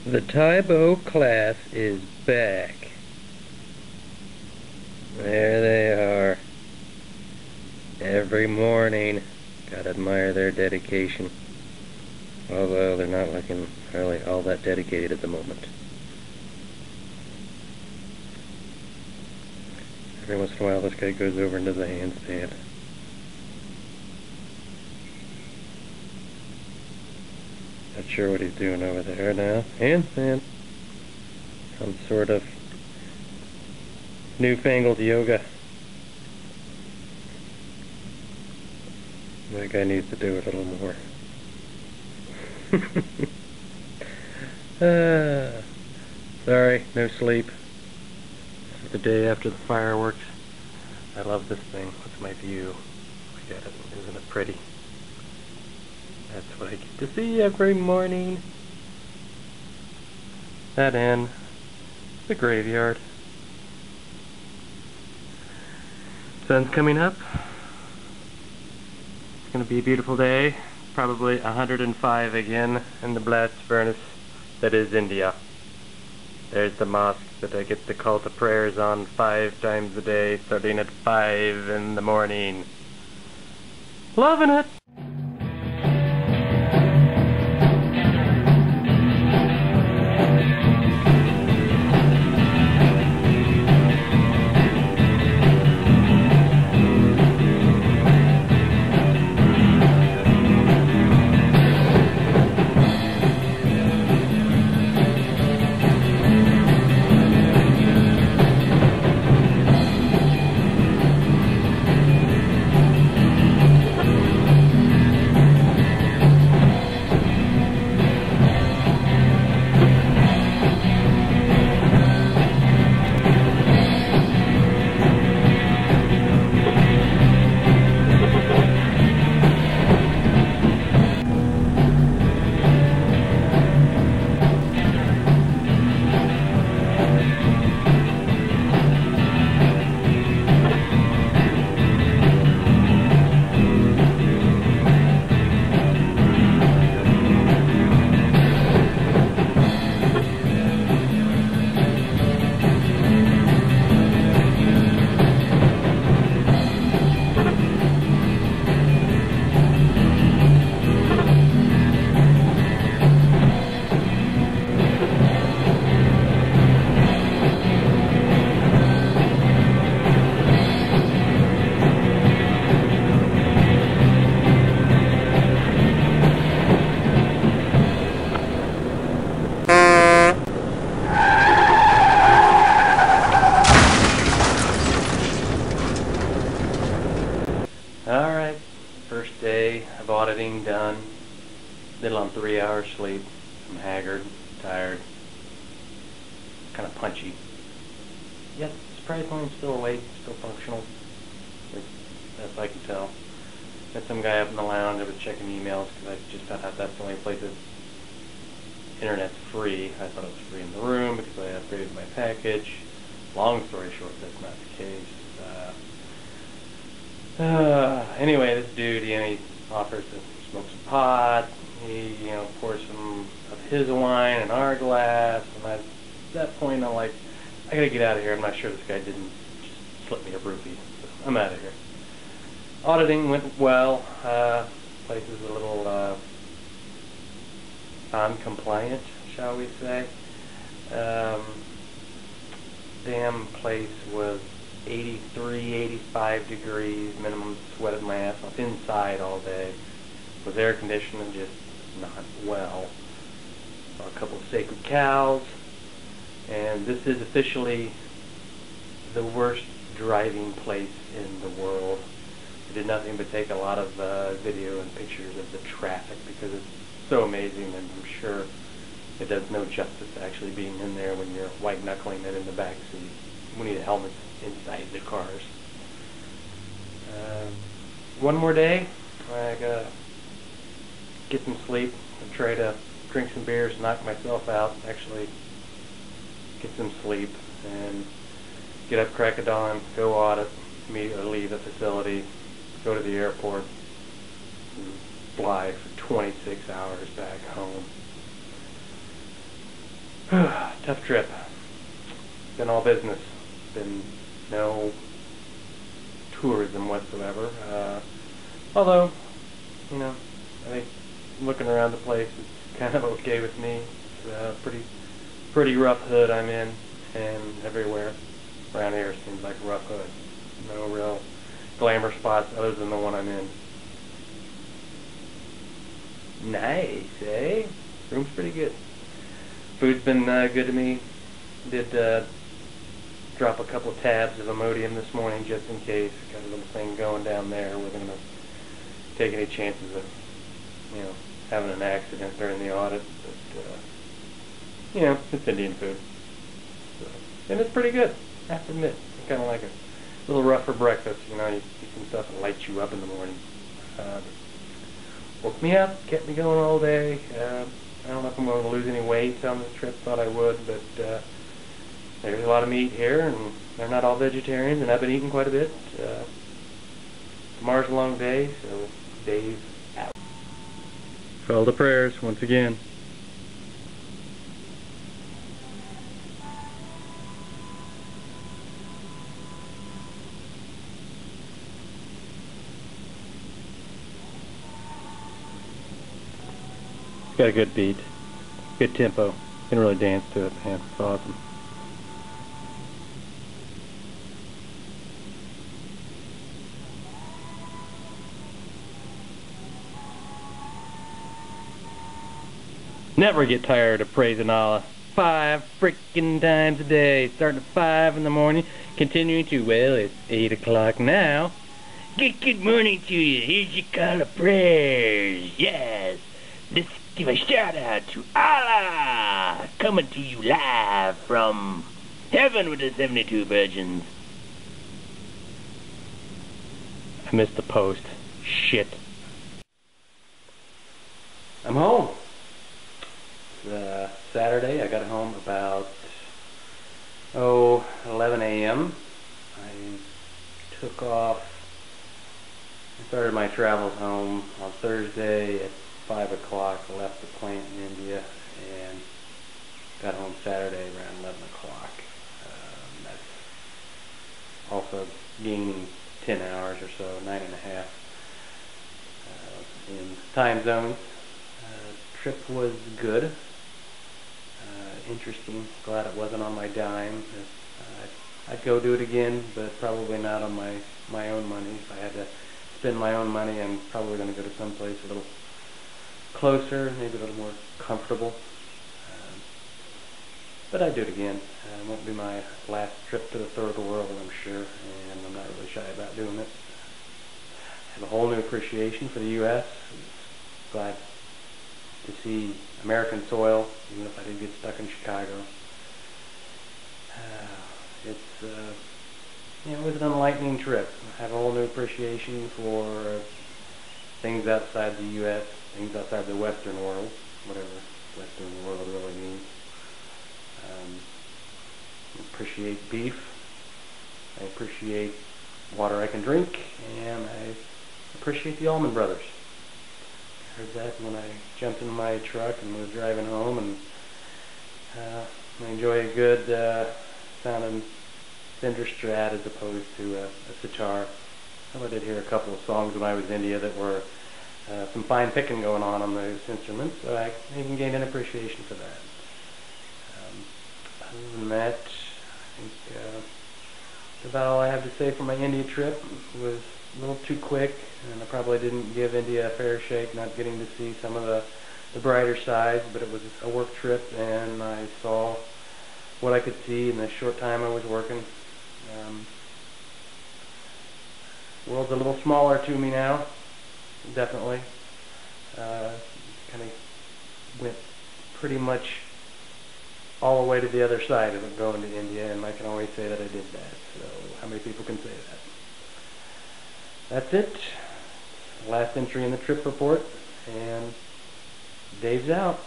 The Taibo class is back. There they are. Every morning. Gotta admire their dedication. Although they're not looking really all that dedicated at the moment. Every once in a while this guy goes over into the handstand. Not sure what he's doing over there now. Handstand. Some sort of newfangled yoga. That guy needs to do it a little more. Sorry, no sleep. This is the day after the fireworks. I love this thing. What's my view? Look at it. Isn't it pretty? That's what I get to see every morning. That in the graveyard. Sun's coming up. It's going to be a beautiful day. Probably 105 again in the blast furnace that is India. There's the mosque that I get the call to prayers on 5 times a day, starting at 5 in the morning. Loving it! Alright, first day of auditing done. Little on 3 hours sleep. I'm haggard, tired, kind of punchy. Yet, surprisingly, I'm still awake, still functional. At least, best I can tell. Got some guy up in the lounge. I was checking emails because I just found out that's the only place that internet's free. I thought it was free in the room because I upgraded my package. Long story short, that's not the case. Anyway, this dude, he offers to smoke some pot. He, pours some of his wine in our glass. And at that point, I'm like, I gotta get out of here. I'm not sure this guy didn't just slip me a roofie. So I'm out of here. Auditing went well. Place is a little non-compliant, shall we say. Damn place was 83, 85 degrees, minimum sweated my ass off inside all day. Was air conditioning just not well. Saw a couple of sacred cows, and this is officially the worst driving place in the world. I did nothing but take a lot of video and pictures of the traffic because it's so amazing, and I'm sure it does no justice to actually being in there when you're white-knuckling it in the back seat. We need helmets inside the cars. One more day. I gotta get some sleep and try to drink some beers, knock myself out, actually get some sleep, and get up crack of dawn, go audit, immediately leave the facility, go to the airport, and fly for 26 hours back home. Tough trip. Been all business. Been no tourism whatsoever. Although, you know, I think looking around the place is kind of okay with me. It's a pretty rough hood I'm in, and everywhere around here seems like a rough hood. No real glamour spots other than the one I'm in. Nice, eh? Room's pretty good. Food's been good to me. Did drop a couple of tabs of Imodium this morning just in case. Got a little thing going down there. Wasn't going to take any chances of, having an accident during the audit. But, it's Indian food. So, and it's pretty good, I have to admit. I kind of like it. A little rough for breakfast, you eat some stuff that lights you up in the morning. Woke me up, kept me going all day. I don't know if I'm going to lose any weight on this trip. Thought I would, but there's a lot of meat here, and they're not all vegetarians, and I've been eating quite a bit. Tomorrow's a long day, so Dave out. Call to prayers once again. It's got a good beat, good tempo. You can really dance to it, man. It's awesome. Never get tired of praising Allah. 5 freaking times a day, starting at 5 in the morning, continuing to, well, it's 8 o'clock now. Good morning to you. Here's your call of prayers. Yes. Let's give a shout out to Allah, coming to you live from heaven with the 72 virgins. I missed the post. Shit. I'm home. Saturday. I got home about 11 a.m. I took off. I started my travels home on Thursday at 5 o'clock. I left the plant in India and got home Saturday around 11 o'clock. That's also gaining 10 hours or so, 9.5 in time zones. Trip was good. Interesting. Glad it wasn't on my dime. I'd go do it again, but probably not on my own money. If I had to spend my own money, I'm probably going to go to someplace a little closer, maybe a little more comfortable. But I'd do it again. It won't be my last trip to the third world, I'm sure, and I'm not really shy about doing it. I have a whole new appreciation for the U.S. Glad to see American soil, even if I did get stuck in Chicago. It was an enlightening trip. I have a whole new appreciation for things outside the U.S., things outside the Western world, whatever Western world really means. I appreciate beef. I appreciate water I can drink, and I appreciate the Allman Brothers. I heard that when I jumped in my truck and was driving home, and I enjoy a good sounding Fender Strat as opposed to a sitar. I did hear a couple of songs when I was in India that were some fine picking going on those instruments, so I even gained an appreciation for that. Other than that, I think that's about all I have to say for my India trip. It was a little too quick, and I probably didn't give India a fair shake, not getting to see some of the brighter sides, but it was a work trip, and I saw what I could see in the short time I was working. World's a little smaller to me now, definitely. Kind of went pretty much all the way to the other side of going to India, and I can always say that I did that. So how many people can say that? That's it. Last entry in the trip report, and Dave's out.